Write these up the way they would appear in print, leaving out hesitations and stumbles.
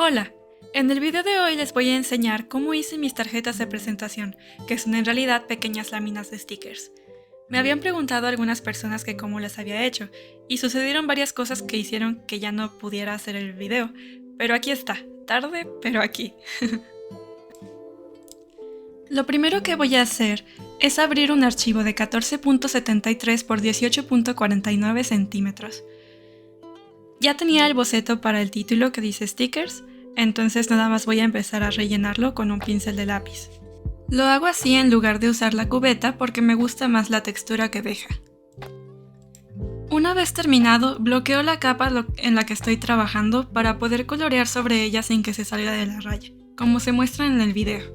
Hola, en el video de hoy les voy a enseñar cómo hice mis tarjetas de presentación, que son en realidad pequeñas láminas de stickers. Me habían preguntado algunas personas que cómo las había hecho, y sucedieron varias cosas que hicieron que ya no pudiera hacer el video, pero aquí está, tarde, pero aquí. Lo primero que voy a hacer es abrir un archivo de 14.73 por 18.49 centímetros. Ya tenía el boceto para el título que dice stickers, entonces nada más voy a empezar a rellenarlo con un pincel de lápiz. Lo hago así en lugar de usar la cubeta porque me gusta más la textura que deja. Una vez terminado, bloqueo la capa en la que estoy trabajando para poder colorear sobre ella sin que se salga de la raya, como se muestra en el video.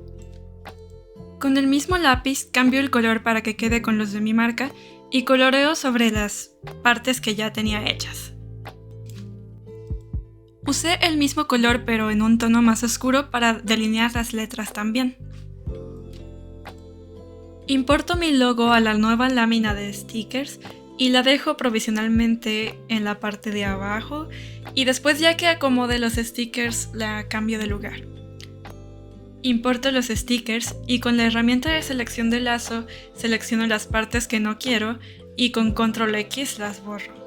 Con el mismo lápiz cambio el color para que quede con los de mi marca y coloreo sobre las partes que ya tenía hechas. Usé el mismo color pero en un tono más oscuro para delinear las letras también. Importo mi logo a la nueva lámina de stickers y la dejo provisionalmente en la parte de abajo y después, ya que acomode los stickers, la cambio de lugar. Importo los stickers y con la herramienta de selección de lazo selecciono las partes que no quiero y con Control X las borro,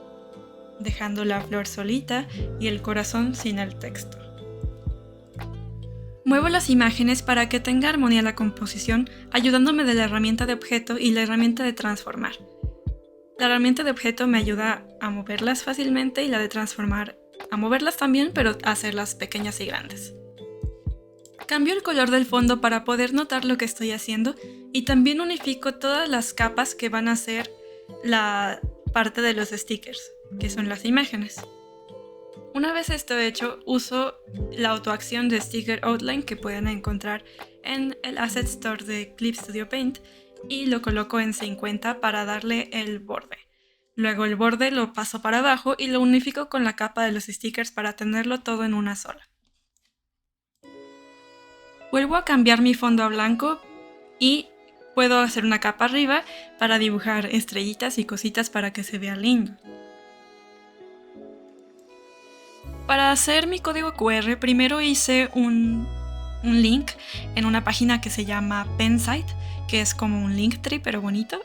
dejando la flor solita y el corazón sin el texto. Muevo las imágenes para que tenga armonía la composición, ayudándome de la herramienta de objeto y la herramienta de transformar. La herramienta de objeto me ayuda a moverlas fácilmente y la de transformar a moverlas también, pero a hacerlas pequeñas y grandes. Cambio el color del fondo para poder notar lo que estoy haciendo y también unifico todas las capas que van a ser la parte de los stickers, que son las imágenes. Una vez esto hecho, uso la autoacción de Sticker Outline que pueden encontrar en el Asset Store de Clip Studio Paint y lo coloco en 50 para darle el borde. Luego el borde lo paso para abajo y lo unifico con la capa de los stickers para tenerlo todo en una sola. Vuelvo a cambiar mi fondo a blanco y puedo hacer una capa arriba para dibujar estrellitas y cositas para que se vea lindo. Para hacer mi código QR, primero hice un link en una página que se llama Pensite, que es como un Linktree pero bonito,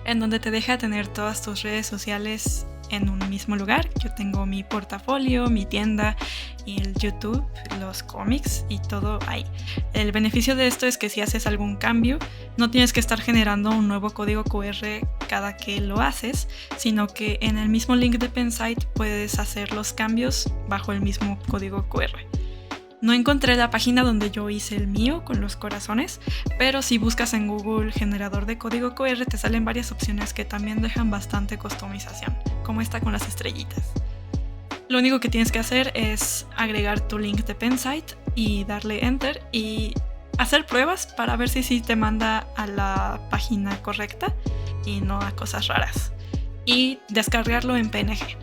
en donde te deja tener todas tus redes sociales en un mismo lugar. Yo tengo mi portafolio, mi tienda, y el YouTube, los cómics y todo ahí. El beneficio de esto es que si haces algún cambio, no tienes que estar generando un nuevo código QR cada que lo haces, sino que en el mismo link de Pensite puedes hacer los cambios bajo el mismo código QR. No encontré la página donde yo hice el mío con los corazones, pero si buscas en Google generador de código QR te salen varias opciones que también dejan bastante customización, como esta con las estrellitas. Lo único que tienes que hacer es agregar tu link de Pensite y darle Enter y hacer pruebas para ver si sí te manda a la página correcta y no a cosas raras. Y descargarlo en PNG.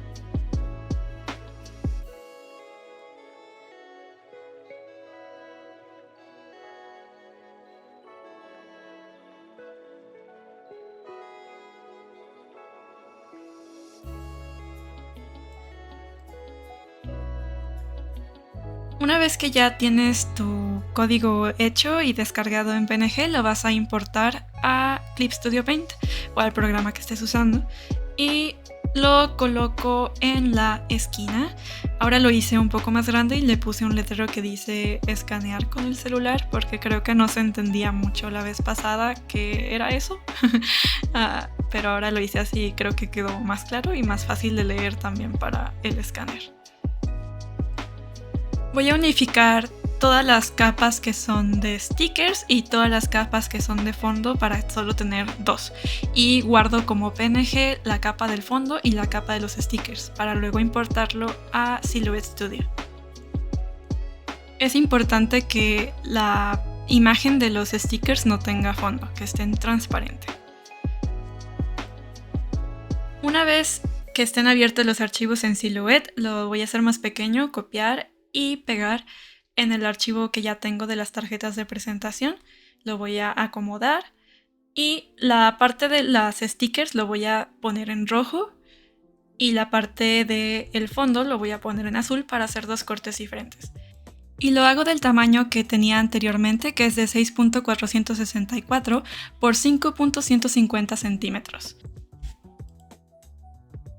Una vez que ya tienes tu código hecho y descargado en PNG, lo vas a importar a Clip Studio Paint o al programa que estés usando y lo coloco en la esquina. Ahora lo hice un poco más grande y le puse un letrero que dice escanear con el celular porque creo que no se entendía mucho la vez pasada que era eso. Pero ahora lo hice así y creo que quedó más claro y más fácil de leer también para el escáner. Voy a unificar todas las capas que son de stickers y todas las capas que son de fondo para solo tener dos. Y guardo como PNG la capa del fondo y la capa de los stickers para luego importarlo a Silhouette Studio. Es importante que la imagen de los stickers no tenga fondo, que estén transparentes. Una vez que estén abiertos los archivos en Silhouette, lo voy a hacer más pequeño, copiar y pegar en el archivo que ya tengo de las tarjetas de presentación. Lo voy a acomodar y la parte de las stickers lo voy a poner en rojo y la parte del fondo lo voy a poner en azul para hacer dos cortes diferentes. Y lo hago del tamaño que tenía anteriormente, que es de 6.464 por 5.150 centímetros.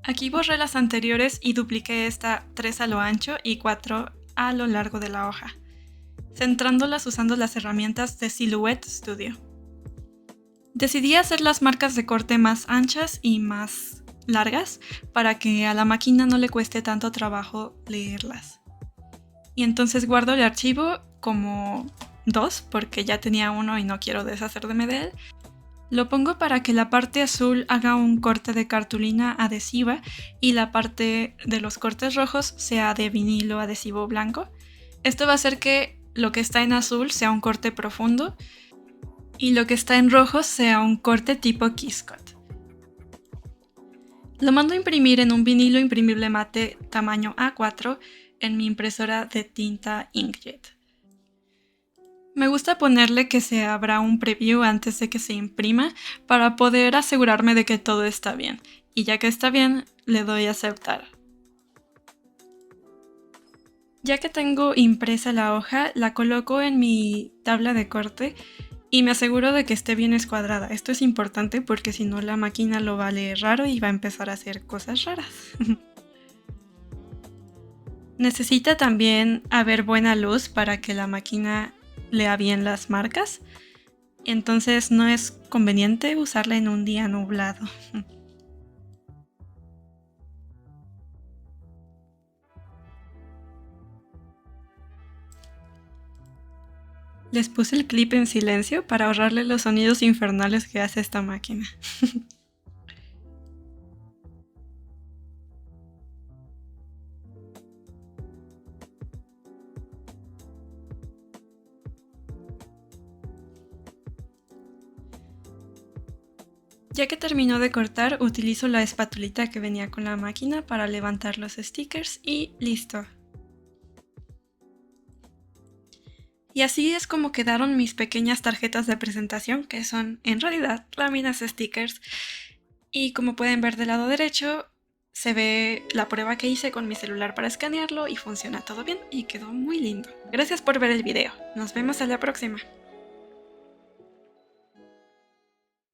Aquí borré las anteriores y dupliqué esta 3 a lo ancho y 4 a lo largo de la hoja, centrándolas usando las herramientas de Silhouette Studio. Decidí hacer las marcas de corte más anchas y más largas para que a la máquina no le cueste tanto trabajo leerlas. Y entonces guardo el archivo como 2 porque ya tenía uno y no quiero deshacerme de él. Lo pongo para que la parte azul haga un corte de cartulina adhesiva y la parte de los cortes rojos sea de vinilo adhesivo blanco. Esto va a hacer que lo que está en azul sea un corte profundo y lo que está en rojo sea un corte tipo Kiss Cut. Lo mando a imprimir en un vinilo imprimible mate tamaño A4 en mi impresora de tinta Inkjet. Me gusta ponerle que se abra un preview antes de que se imprima para poder asegurarme de que todo está bien, y ya que está bien, le doy a aceptar. Ya que tengo impresa la hoja, la coloco en mi tabla de corte y me aseguro de que esté bien escuadrada. Esto es importante porque si no la máquina lo va a leer raro y va a empezar a hacer cosas raras. Necesita también haber buena luz para que la máquina lea bien las marcas, entonces no es conveniente usarla en un día nublado. Les puse el clip en silencio para ahorrarle los sonidos infernales que hace esta máquina. Ya que terminó de cortar, utilizo la espatulita que venía con la máquina para levantar los stickers y listo. Y así es como quedaron mis pequeñas tarjetas de presentación, que son en realidad láminas stickers. Y como pueden ver del lado derecho, se ve la prueba que hice con mi celular para escanearlo y funciona todo bien y quedó muy lindo. Gracias por ver el video. Nos vemos en la próxima.